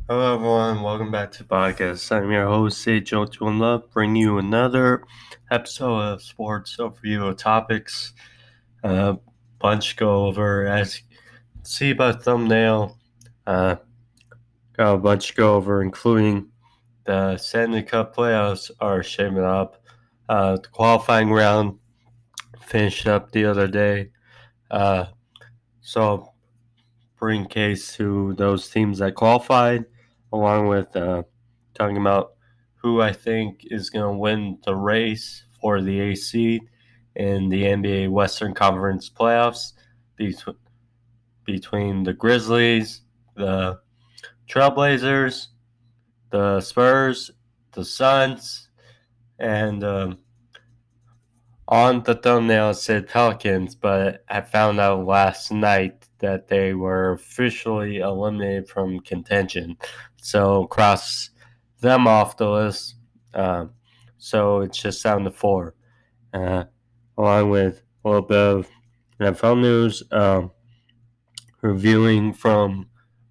Hello, everyone. Welcome back to the podcast. I'm your host, Sage One Love, bringing you another episode of sports overview of topics. Bunch go over, as you can see by the thumbnail. Got a bunch go over, including the Stanley Cup Playoffs are shaping up. The qualifying round finished up the other day. So bring case to those teams that qualified, along with talking about who I think is going to win the race for the AC in the NBA Western Conference playoffs between the Grizzlies, the Trailblazers, the Spurs, the Suns, and on the thumbnail it said Pelicans, but I found out last night that they were officially eliminated from contention. So cross them off the list. So it's just down to four. Along with a little bit of NFL news, reviewing from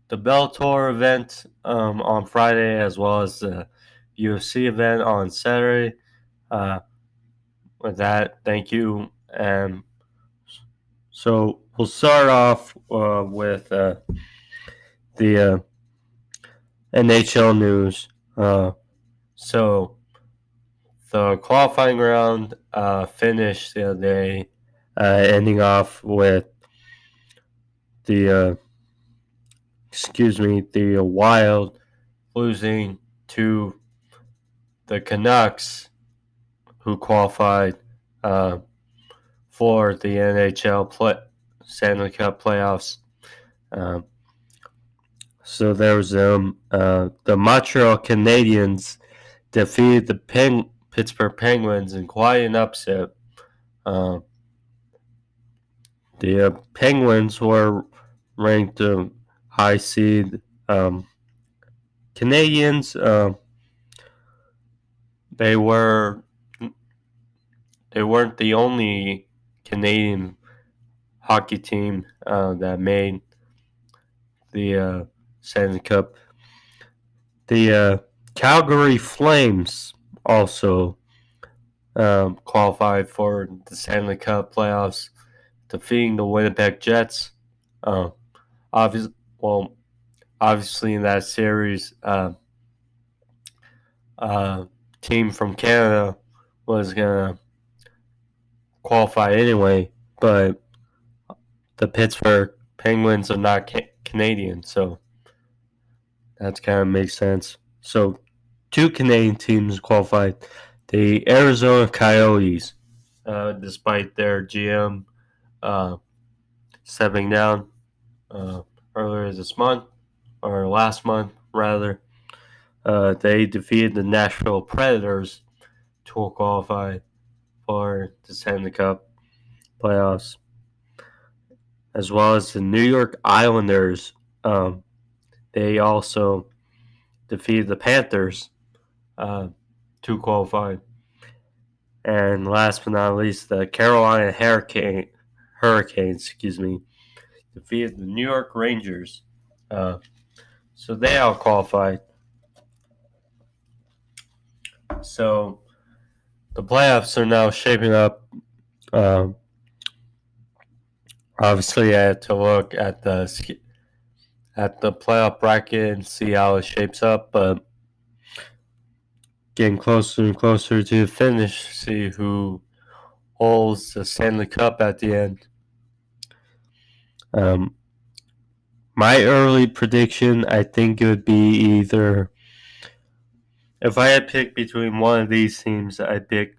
the Bellator event on Friday, as well as the UFC event on Saturday. With that, thank you. So we'll start off with the NHL news. So the qualifying round finished the other day, ending off with the the Wild losing to the Canucks, who qualified for the NHL Stanley Cup playoffs. So there was the Montreal Canadiens defeated the Pittsburgh Penguins in quite an upset. The Penguins were ranked high seed. Canadiens, they weren't the only Canadian hockey team that made the Stanley Cup. The Calgary Flames also qualified for the Stanley Cup playoffs, defeating the Winnipeg Jets. Obviously in that series, team from Canada was gonna qualify anyway, but the Pittsburgh Penguins are not Canadian, so that kind of makes sense. So, two Canadian teams qualified. The Arizona Coyotes, despite their GM stepping down earlier this month, or last month, rather, they defeated the Nashville Predators to qualify for the Stanley Cup playoffs, as well as the New York Islanders. They also defeated the Panthers to qualify. And last but not least, the Carolina Hurricanes, defeated the New York Rangers. So they all qualified. So the playoffs are now shaping up. Obviously, I had to look at the playoff bracket and see how it shapes up, but getting closer and closer to the finish, see who holds the Stanley Cup at the end. My early prediction, I think it would be either, if I had picked between one of these teams, I'd pick,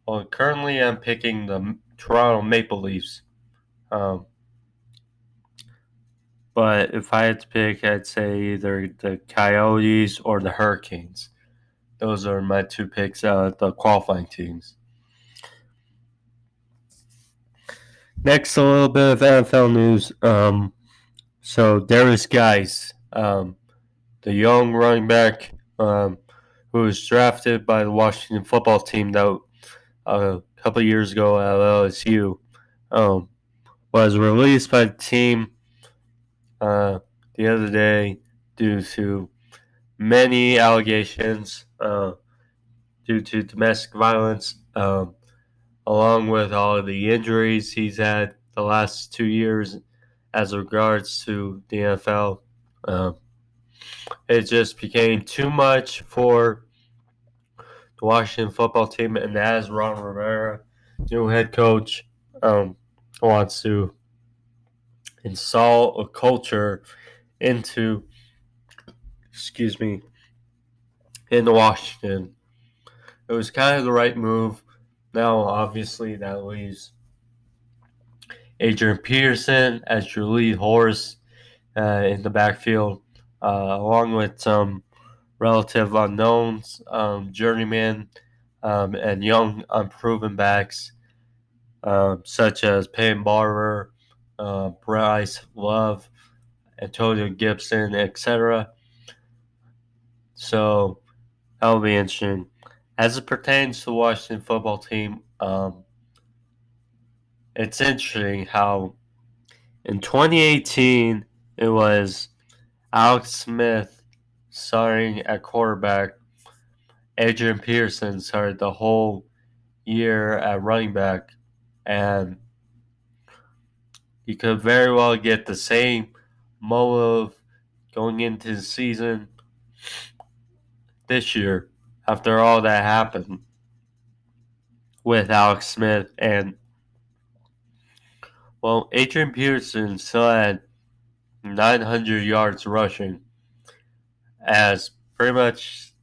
well, currently I'm picking the Toronto Maple Leafs. But if I had to pick, I'd say either the Coyotes or the Hurricanes. Those are my two picks out of the qualifying teams. Next, a little bit of NFL news. So Darius Guice, the young running back who was drafted by the Washington football team that a couple years ago at LSU, was released by the team the other day due to many allegations due to domestic violence, along with all of the injuries he's had the last 2 years as regards to the NFL. It just became too much for the Washington football team, and as Ron Rivera, new head coach, wants to install a culture into, into Washington. It was kind of the right move. Now, obviously, that leaves Adrian Peterson as your lead horse in the backfield, along with some relative unknowns, journeymen, and young unproven backs, such as Peyton Barber, Bryce Love, Antonio Gibson, etc. So that'll be interesting. As it pertains to the Washington football team, it's interesting how in 2018 it was Alex Smith starting at quarterback. Adrian Peterson started the whole year at running back, and you could very well get the same motive going into the season this year after all that happened with Alex Smith. And, well, Adrian Peterson still had 900 yards rushing as pretty much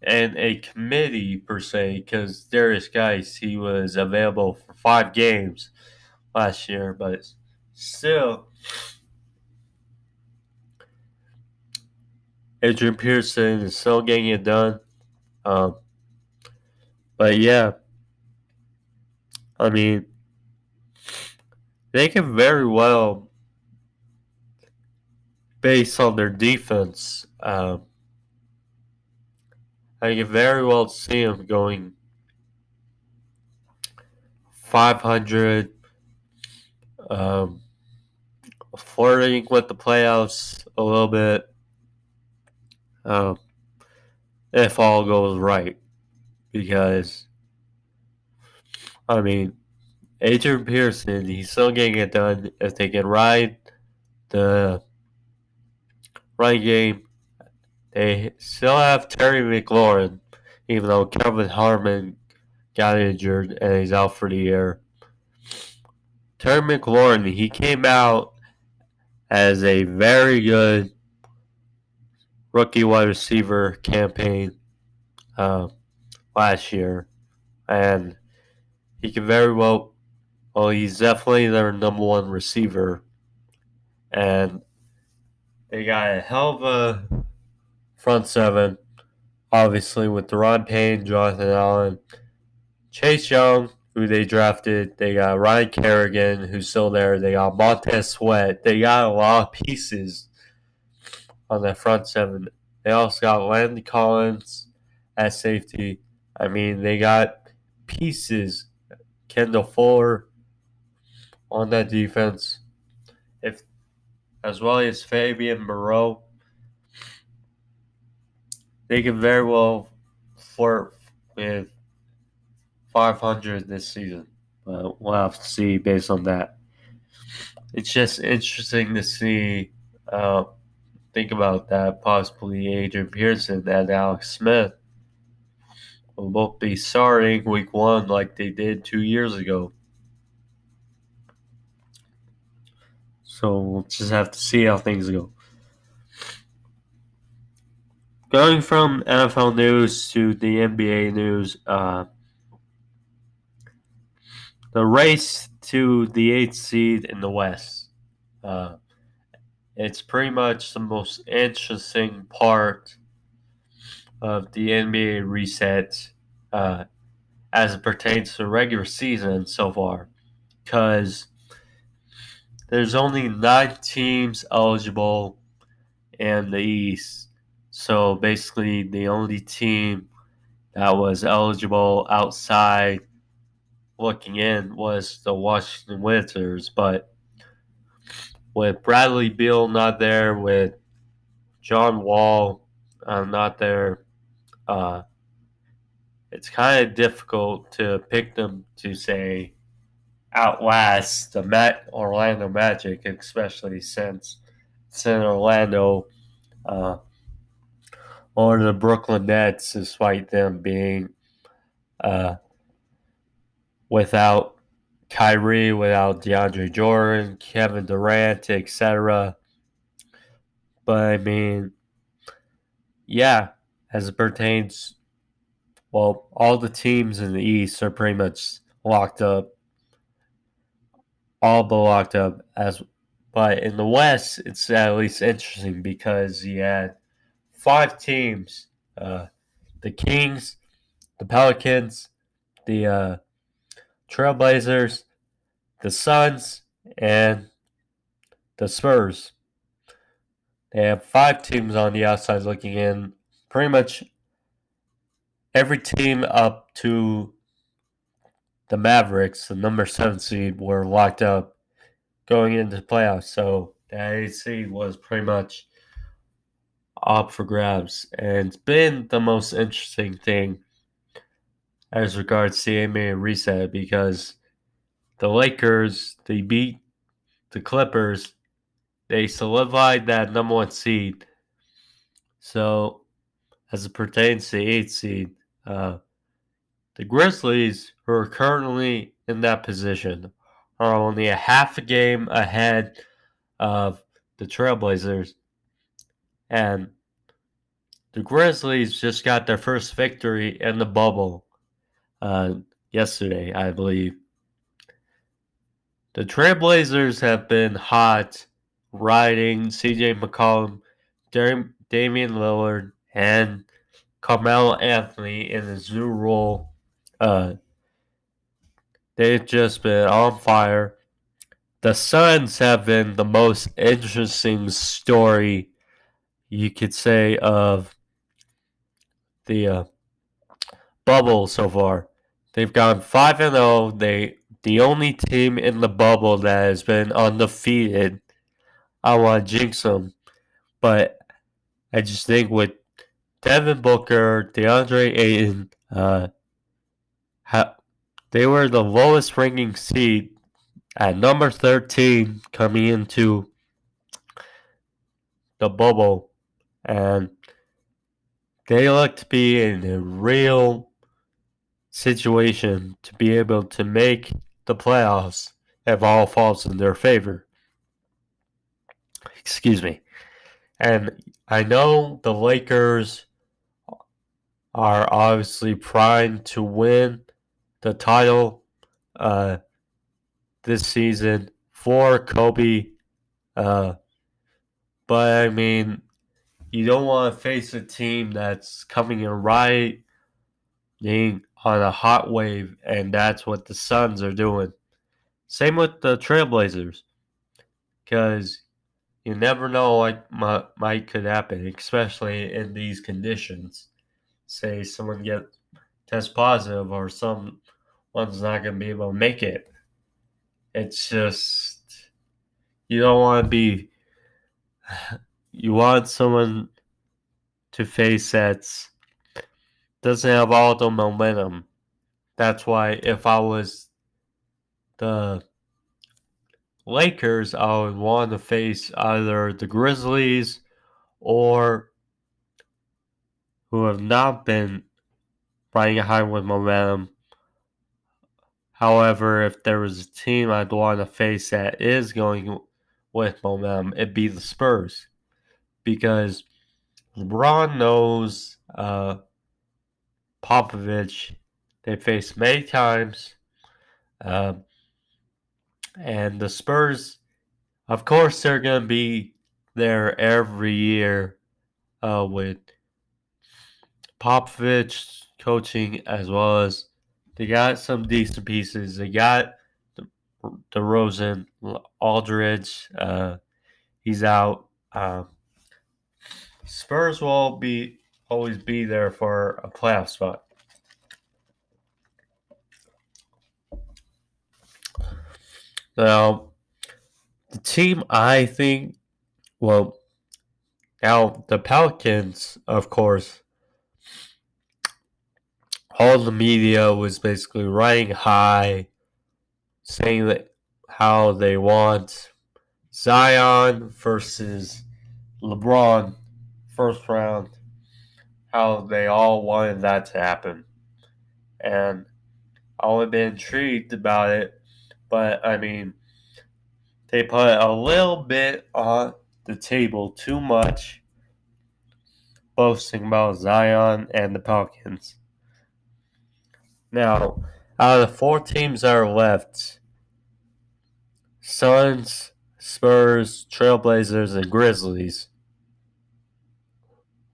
and a committee per se, because Darius Geis, he was available for 5 games last year, but still, Adrian Peterson is still getting it done. But yeah, I mean, they can very well, based on their defense, I can very well see them going 500, flirting with the playoffs a little bit, if all goes right. Because, I mean, Adrian Peterson, he's still getting it done. If they can ride the right game, they still have Terry McLaurin, even though Kevin Harmon got injured and he's out for the year. Terry McLaurin, he came out as a very good rookie wide receiver campaign last year, and he can very well, he's definitely their number one receiver, and they got a hell of a front seven, obviously, with Deron Payne, Jonathan Allen, Chase Young, who they drafted. They got Ryan Kerrigan, who's still there. They got Montez Sweat. They got a lot of pieces on that front seven. They also got Landon Collins at safety. I mean, they got pieces. Kendall Fuller on that defense, if as well as Fabian Moreau. They can very well flirt with 500 this season. But we'll have to see based on that. It's just interesting to see, think about that, possibly Adrian Peterson and Alex Smith will both be starting week 1 like they did 2 years ago. So we'll just have to see how things go. Going from NFL news to the NBA news, the race to the 8th seed in the West. It's pretty much the most interesting part of the NBA reset as it pertains to the regular season so far, because there's only 9 teams eligible in the East. So basically, the only team that was eligible outside looking in was the Washington Wizards. But with Bradley Beal not there, with John Wall not there, it's kind of difficult to pick them to say outlast the Orlando Magic, especially since it's in Orlando, uh, or the Brooklyn Nets, despite them being uh, without Kyrie, without DeAndre Jordan, Kevin Durant, etc. But I mean, yeah, as it pertains, well, all the teams in the East are pretty much locked up, all but locked up. But in the West, it's at least interesting because you had 5 teams: the Kings, the Pelicans, the Trailblazers, the Suns, and the Spurs. They have 5 teams on the outside looking in. Pretty much every team up to the Mavericks, the number 7 seed, were locked up going into the playoffs. So the eighth seed was pretty much up for grabs. And it's been the most interesting thing as regards to the NBA reset because the Lakers, they beat the Clippers. They solidified that number 1 seed. So as it pertains to the 8th seed, the Grizzlies, who are currently in that position, are only a half a game ahead of the Trailblazers. And the Grizzlies just got their first victory in the bubble yesterday, I believe. The Trailblazers have been hot, riding CJ McCollum, Damian Lillard, and Carmelo Anthony in his new role. They've just been on fire. The Suns have been the most interesting story, you could say, of the bubble so far. They've gone 5-0. They the only team in the bubble that has been undefeated. I want to jinx them, but I just think with Devin Booker, DeAndre Ayton, they were the lowest ranking seed at number 13 coming into the bubble, and they look to be in a real situation to be able to make the playoffs if all falls in their favor. Excuse me. And I know the Lakers are obviously primed to win the title this season for Kobe. But I mean, you don't want to face a team that's coming in right, being on a hot wave, and that's what the Suns are doing. Same with the Trailblazers, because you never know what might could happen, especially in these conditions. Say someone test positive, or someone's not going to be able to make it. It's just you don't want to be. You want someone to face that doesn't have all the momentum. That's why if I was the Lakers, I would want to face either the Grizzlies or who have not been riding high with momentum. However, if there was a team I'd want to face that is going with momentum, it'd be the Spurs. Because LeBron knows Popovich. They faced many times. And the Spurs, of course, they're going to be there every year with Popovich coaching, as well as they got some decent pieces. They got DeRozan, Aldridge. He's out. Spurs will always be there for a playoff spot. Now, The team I think, well, now the Pelicans, of course, all the media was basically riding high, saying that how they want Zion versus LeBron first round, how they all wanted that to happen. And I would have been intrigued about it, but I mean, they put a little bit on the table too much, boasting about Zion and the Pelicans. Now, out of the 4 teams that are left, Suns, Spurs, Trailblazers, and Grizzlies,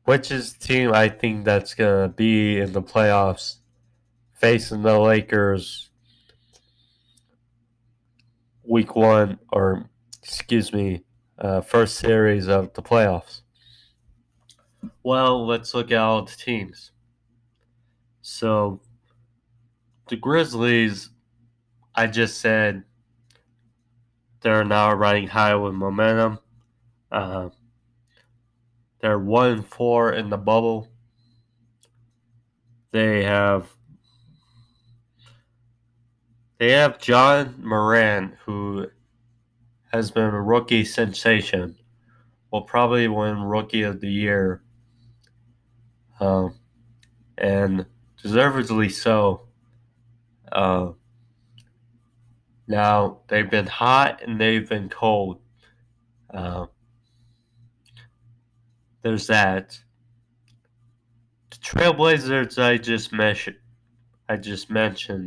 which is the team I think that's going to be in the playoffs facing the Lakers week one, or first series of the playoffs? Well, let's look at all the teams. So, the Grizzlies, I just said they're now riding high with momentum. Uh, they're 1-4 in the bubble. They have John Moran, who has been a rookie sensation. Will probably win Rookie of the Year, and deservedly so. Now, they've been hot and they've been cold. There's that. The Trailblazers I just mentioned,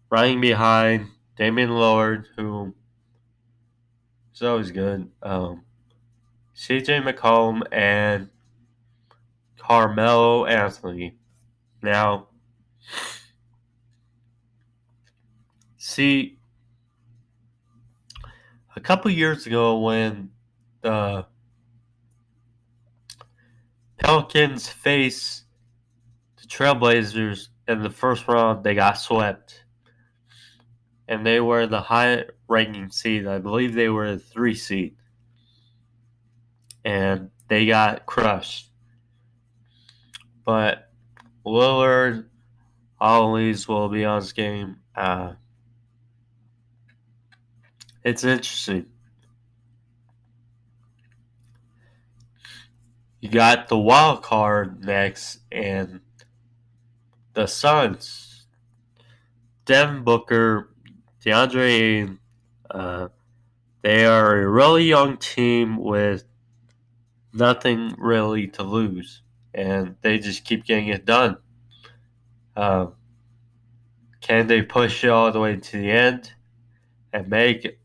running behind Damian Lillard, who is always good. CJ McCollum and Carmelo Anthony. Now, see, a couple years ago when the Pelicans faced the Trailblazers in the first round, they got swept. And they were the high ranking seed. I believe they were the 3 seed. And they got crushed. But Lillard always will be on his game. It's interesting. You got the wild card next, and the Suns. Devin Booker, DeAndre Ayton, they are a really young team with nothing really to lose, and they just keep getting it done. Can they push it all the way to the end and make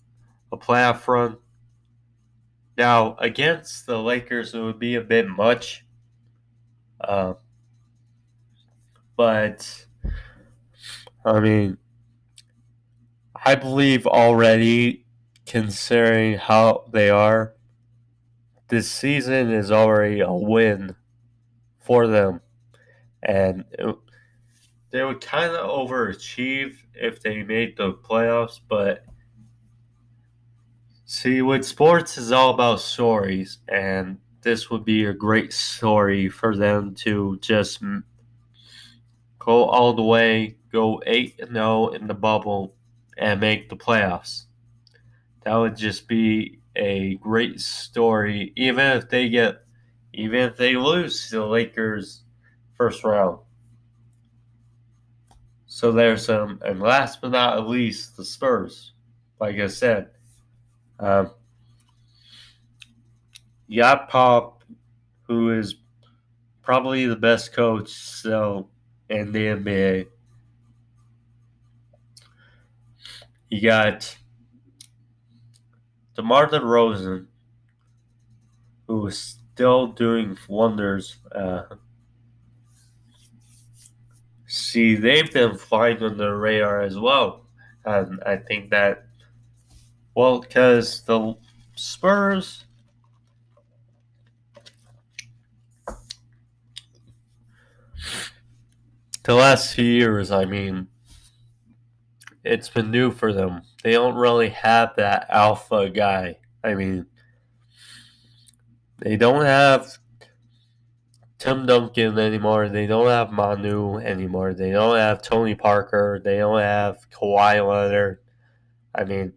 a playoff run? Now, against the Lakers, it would be a bit much. But, I mean, I believe already, considering how they are, this season is already a win for them. And they would kind of overachieve if they made the playoffs, but see, with sports is all about stories, and this would be a great story for them to just go all the way, go 8-0 in the bubble, and make the playoffs. That would just be a great story, even if they lose to the Lakers first round. So there's some, and last but not least, the Spurs. Like I said, you got Pop, who is probably the best coach still in the NBA. You got DeMar DeRozan, who is still doing wonders. See, they've been flying under the radar as well. And I think that, well, because the Spurs, the last few years, I mean, it's been new for them. they don't really have that alpha guy. I mean, they don't have Tim Duncan anymore. They don't have Manu anymore. They don't have Tony Parker. They don't have Kawhi Leonard. I mean,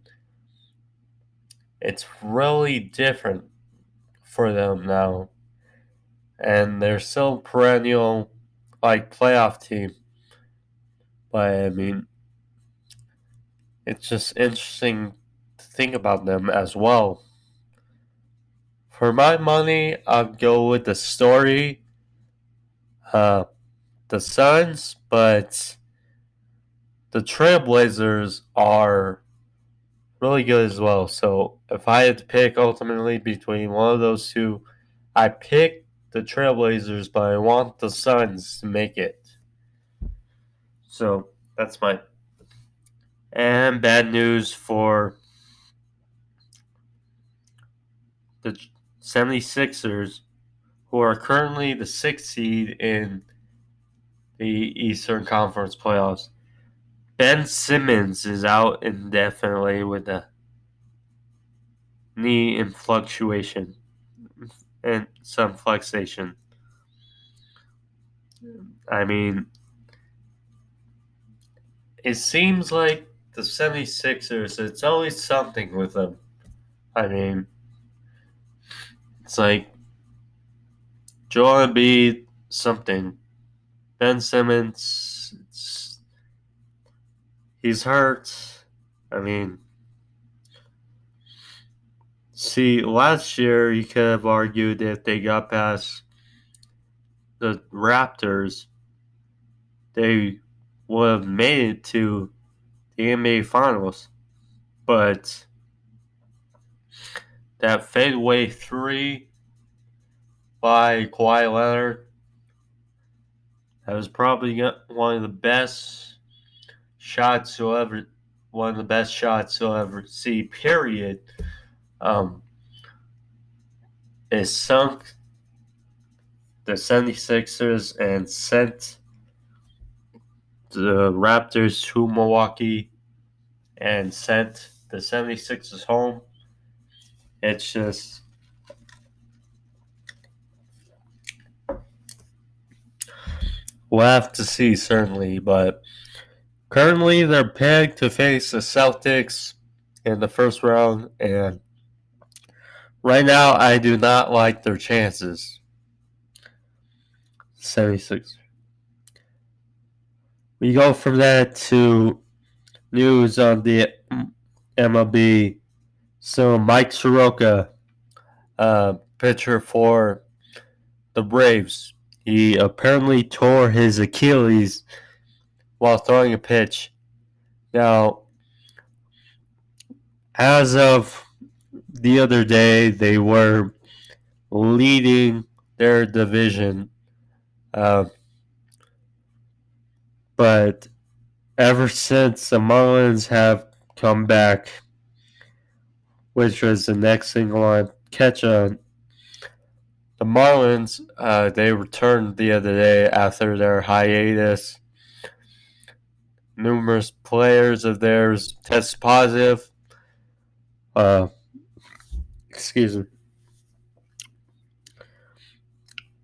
it's really different for them now. And they're still perennial, playoff team. But, I mean, it's just interesting to think about them as well. For my money, I'd go with the story, the Suns, but the Trailblazers are really good as well. So if I had to pick ultimately between one of those two, I pick the Trailblazers, but I want the Suns to make it. So that's my. And bad news for the 76ers, who are currently the sixth seed in the Eastern Conference playoffs. Ben Simmons is out indefinitely with a knee and fluctuation and some flexation. I mean, it seems like the 76ers, it's always something with them. I mean, it's like Joel Embiid, something. Ben Simmons, he's hurt. I mean, see, last year you could have argued if they got past the Raptors, they would have made it to the NBA Finals. But that fadeaway three by Kawhi Leonard, that was probably one of the best shots you'll ever see, period. It sunk the 76ers and sent the Raptors to Milwaukee and sent the 76ers home. It's just we'll have to see, certainly, but currently they're pegged to face the Celtics in the first round, and right now I do not like their chances. 76. We go from that to news on the MLB. So Mike Soroka, pitcher for the Braves, he apparently tore his Achilles while throwing a pitch. Now, as of the other day, they were leading their division. But ever since the Marlins have come back, which was the next thing on catch on, the Marlins, they returned the other day after their hiatus. Numerous players of theirs tested positive. Excuse me.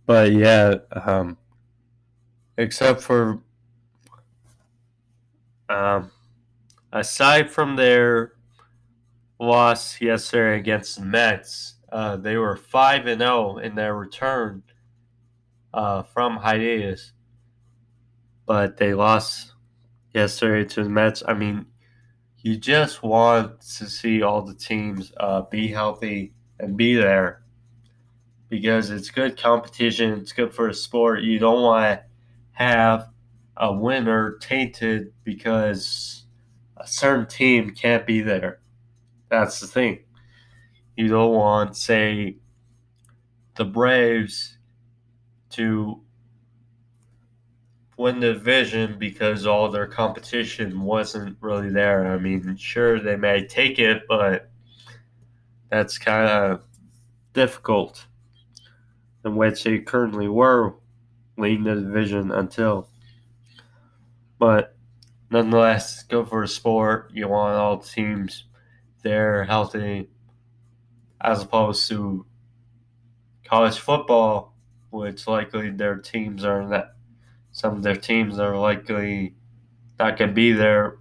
But yeah, except for aside from their loss yesterday against the Mets, they were 5-0 in their return from hiatus, but they lost yesterday to the Mets. I mean, you just want to see all the teams be healthy and be there because it's good competition. It's good for the sport. You don't want to have a winner tainted because a certain team can't be there. That's the thing. You don't want, say, the Braves to win the division because all their competition wasn't really there. I mean, sure, they may take it, but that's kind of difficult, in which they currently were leading the division until. But nonetheless, good for the sport. You want all teams there healthy, as opposed to college football, which likely their teams are not. Some of their teams are likely not going to be there.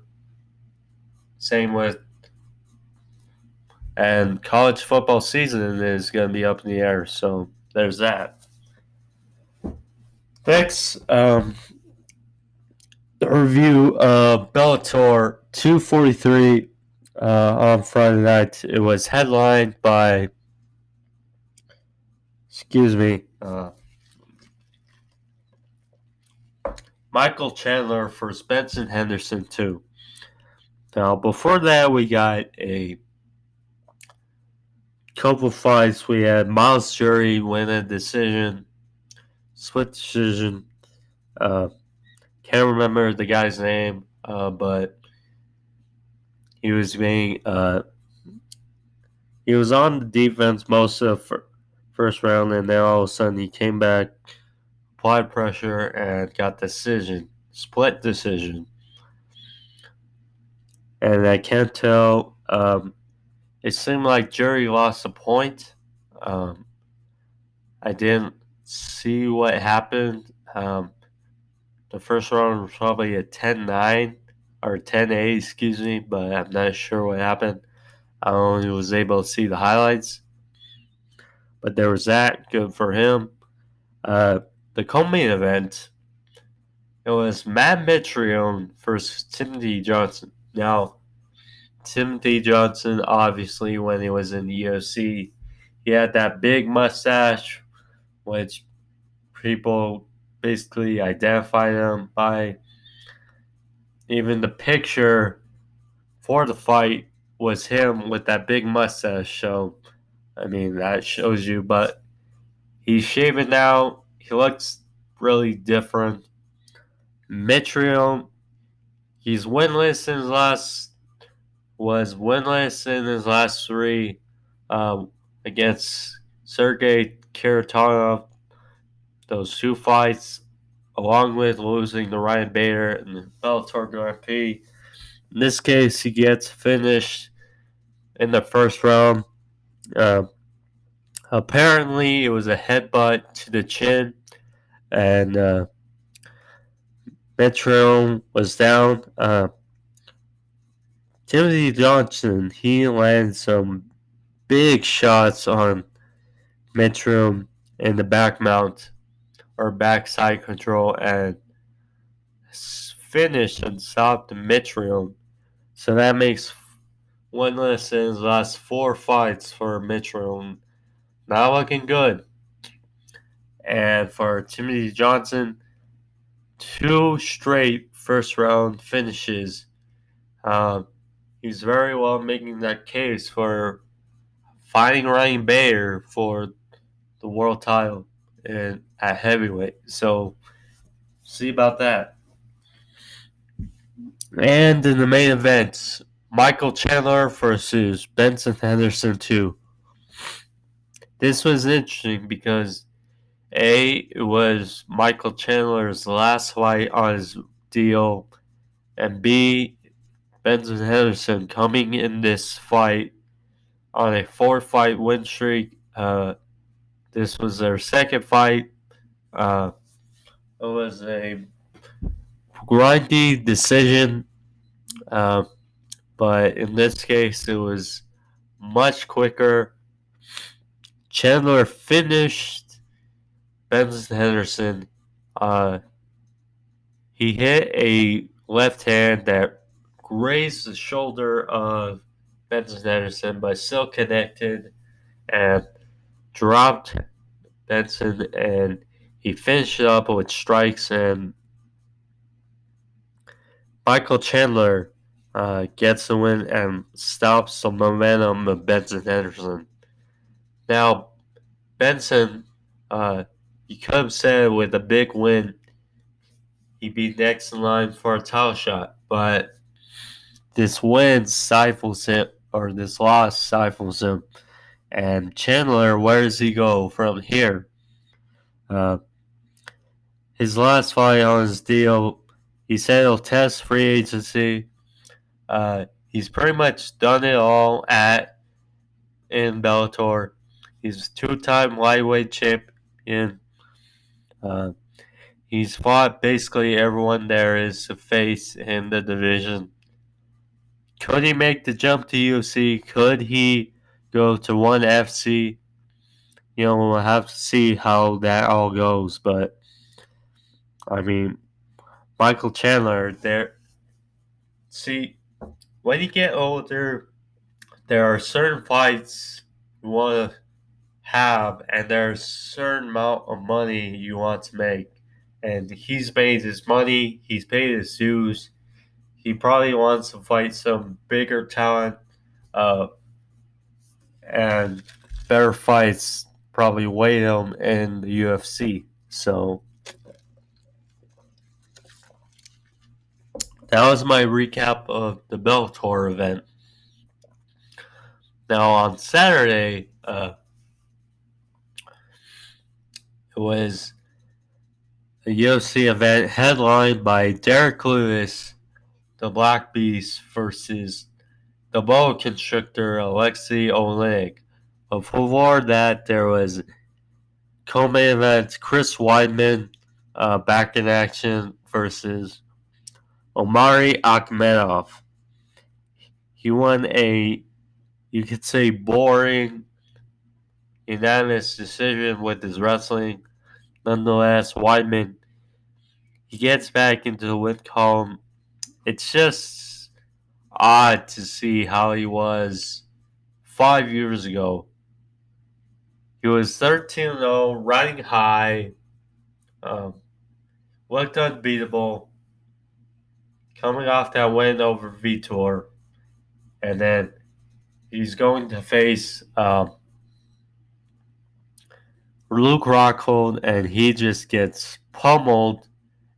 Same with, and college football season is going to be up in the air. So there's that. Next, the review of Bellator 243 on Friday night. It was headlined by, Michael Chandler versus Benson Henderson 2. Now, before that, we got a couple fights. We had Miles Jury win a decision, split decision. Can't remember the guy's name, but he was being he was on the defense most of the first round, and then all of a sudden he came back, applied pressure, and got decision, split decision. And I can't tell. It seemed like Jury lost a point. I didn't see what happened. The first round was probably a 10-9 or 10-8, excuse me, but I'm not sure what happened. I only was able to see the highlights. But there was that. Good for him. The co-main event, it was Matt Mitrione versus Timothy Johnson. Now, Timothy Johnson, obviously, when he was in the UFC, he had that big mustache, which people basically identified him by. Even the picture for the fight was him with that big mustache. So, I mean, that shows you. But he's shaving now. He looks really different. Mitrione, he's winless in his last three against Sergey Karatanov. Those two fights, along with losing to Ryan Bader in the Bellator Grand Prix. In this case, he gets finished in the first round. Apparently, it was a headbutt to the chin, and Mitrione was down. Timothy Johnson, he landed some big shots on Mitrione in the back mount or backside control and finished and stopped Mitrione. So that makes winless in his last 4 fights for Mitrione. Not looking good. And for Timothy Johnson, 2 straight first round finishes. He's very well making that case for fighting Ryan Bader for the world title at heavyweight. So, see about that. And in the main event, Michael Chandler versus Benson Henderson 2. This was interesting because it was Michael Chandler's last fight on his deal, and B, Benson Henderson coming in this fight on a 4-fight win streak. This was their second fight. It was a grindy decision, but in this case, it was much quicker. Chandler finished Benson Henderson. He hit a left hand that grazed the shoulder of Benson Henderson, but still connected and dropped Benson, and he finished it up with strikes, and Michael Chandler gets the win and stops the momentum of Benson Henderson. Now, Benson, you could have said with a big win, he'd be next in line for a title shot, but this win stifles him, or this loss stifles him. And Chandler, where does he go from here? His last fight on his deal, He said he'll test free agency. He's pretty much done it all in Bellator. He's a two-time lightweight champion. Uh, he's fought basically everyone there is to face in the division. Could he make the jump to UFC? Could he go to ONE FC? We'll have to see how that all goes. But I mean, Michael Chandler, there. See, when you get older, there are certain fights you want to have, and there's a certain amount of money you want to make. And he's made his money. He's paid his dues. He probably wants to fight some bigger talent, and better fights probably wait him in the UFC. So that was my recap of the Bellator event. Now on Saturday, it was a UFC event headlined by Derek Lewis, the Black Beast, versus the boa constrictor Alexei Olynik. Before that, there was co-main event Chris Weidman back in action versus Omari Akhmedov. He won a, you could say, boring, unanimous decision with his wrestling. Nonetheless, Weidman, he gets back into the win column. It's just odd to see how he was 5 years ago. He was 13-0, riding high, looked unbeatable, coming off that win over Vitor, and then he's going to face Luke Rockhold, and he just gets pummeled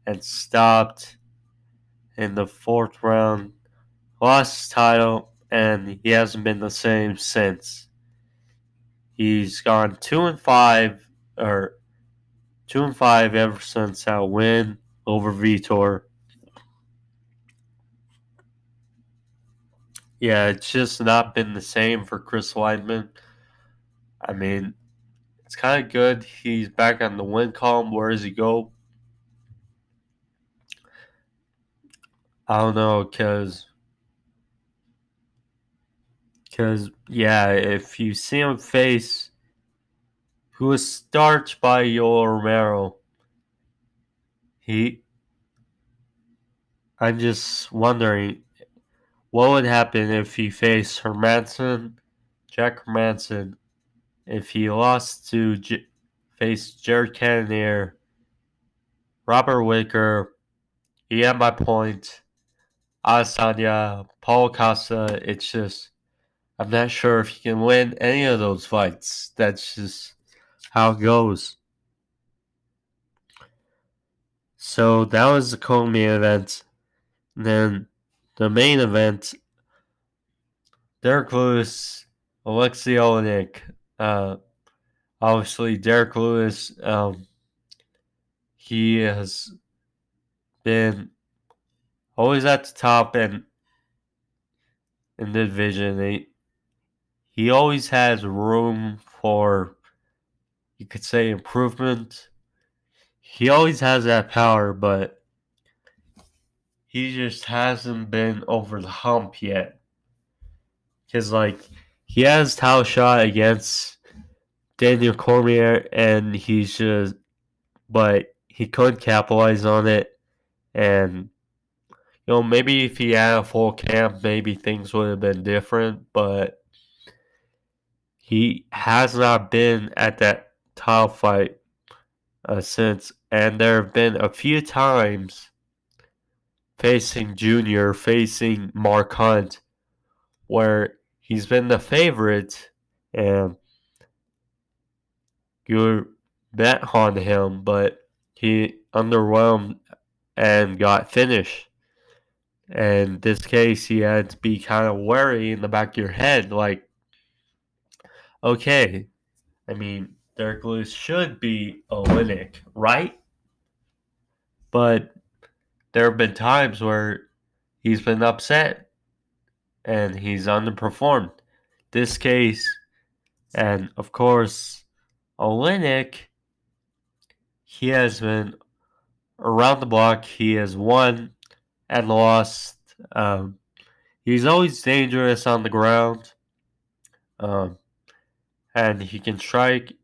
and stopped in the fourth round. Lost his title, and he hasn't been the same since. He's gone 2-5, or 2-5 ever since that win over Vitor. Yeah, it's just not been the same for Chris Weidman. I mean, it's kind of good he's back on the win column. Where does he go? I don't know, because yeah, if you see him face who was starched by Yoel Romero, I'm just wondering what would happen if he faced Jack Hermanson, if he lost to face Jared Cannonier, Robert Whitaker, he had my point, Adesanya, Paul Costa. It's just, I'm not sure if he can win any of those fights. That's just how it goes. So that was the co-main event. And then the main event, Derek Lewis, Alexei Olynik. Obviously, Derek Lewis, he has been always at the top and in the division. He always has room for, you could say, improvement. He always has that power, but he just hasn't been over the hump yet. Because, he has title shot against Daniel Cormier, and but he couldn't capitalize on it. And, maybe if he had a full camp, maybe things would have been different, but he has not been at that title fight since. And there have been a few times facing Junior, facing Mark Hunt, where he's been the favorite, and you bet on him, but he underwhelmed and got finished. And in this case, he had to be kind of wary in the back of your head, like, okay, I mean, Derek Lewis should be Olynik, right? But there have been times where he's been upset and he's underperformed. This case, and of course, Olynik, he has been around the block. He has won and lost. He's always dangerous on the ground, um, and he can strike.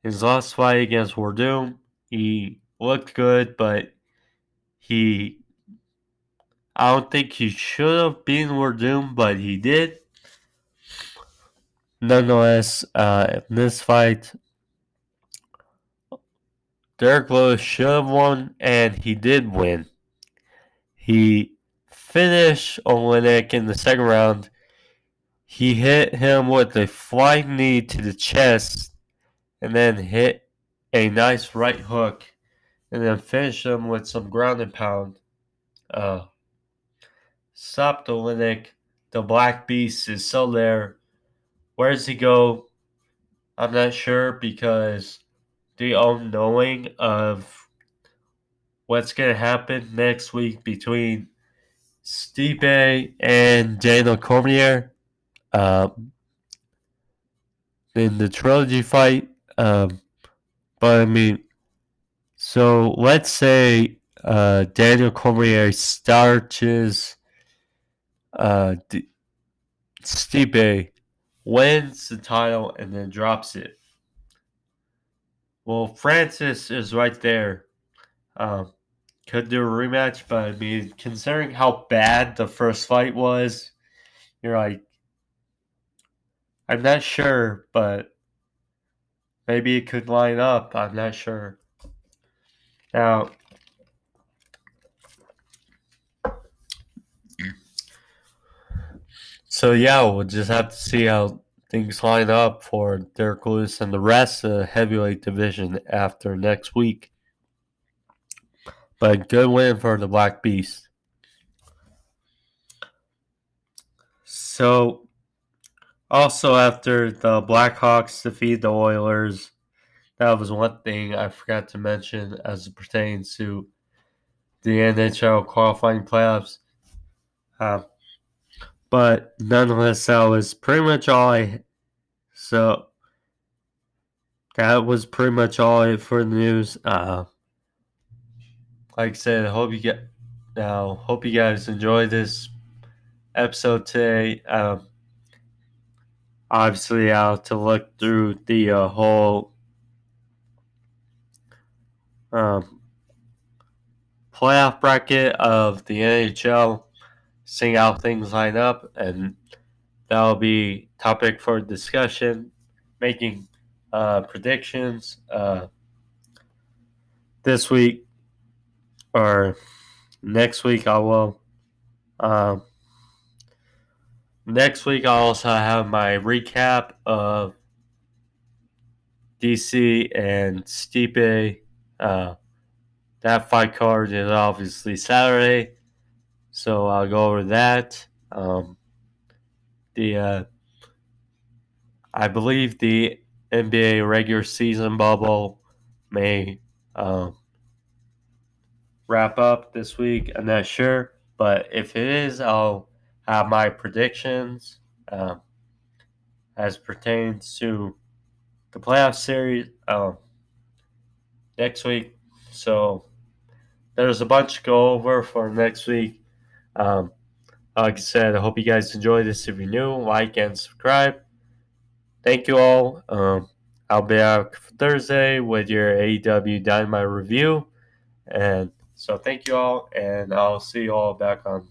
His last fight against Wardum, he looked good, but I don't think he should have beaten Wardum, but he did. Nonetheless, in this fight, Derek Lewis should have won, and he did win. He finished Olynik in the second round. He hit him with a flying knee to the chest, and then hit a nice right hook, and then finished him with some ground and pound. Stopped Olynik. The Black Beast is still there. Where does he go? I'm not sure because the unknowing of what's going to happen next week between Stipe and Daniel Cormier in the trilogy fight. But I mean, so let's say Daniel Cormier starches Stipe, wins the title, and then drops it. Well, Francis is right there. Could do a rematch, but I mean, considering how bad the first fight was, you're like, I'm not sure, but maybe it could line up. I'm not sure. Now, so yeah, we'll just have to see how things line up for Derek Lewis and the rest of the heavyweight division after next week. But good win for the Black Beast. So, also after the Blackhawks defeat the Oilers, that was one thing I forgot to mention as it pertains to the NHL qualifying playoffs. But nonetheless, that was pretty much all that was pretty much all for the news. Like I said, hope you guys enjoyed this episode today. Obviously, I have to look through the whole playoff bracket of the NHL, seeing how things line up, and that'll be topic for discussion, making predictions this week or next week. I will. Next week, I'll also have my recap of DC and Stipe. That fight card is obviously Saturday, so I'll go over that. I believe the NBA regular season bubble may wrap up this week. I'm not sure, but if it is, I'll have my predictions as pertains to the playoff series next week. So there's a bunch to go over for next week. Like I said, I hope you guys enjoyed this. If you're new, like and subscribe. Thank you all. I'll be back Thursday with your AEW Dynamite review. And so thank you all, and I'll see you all back on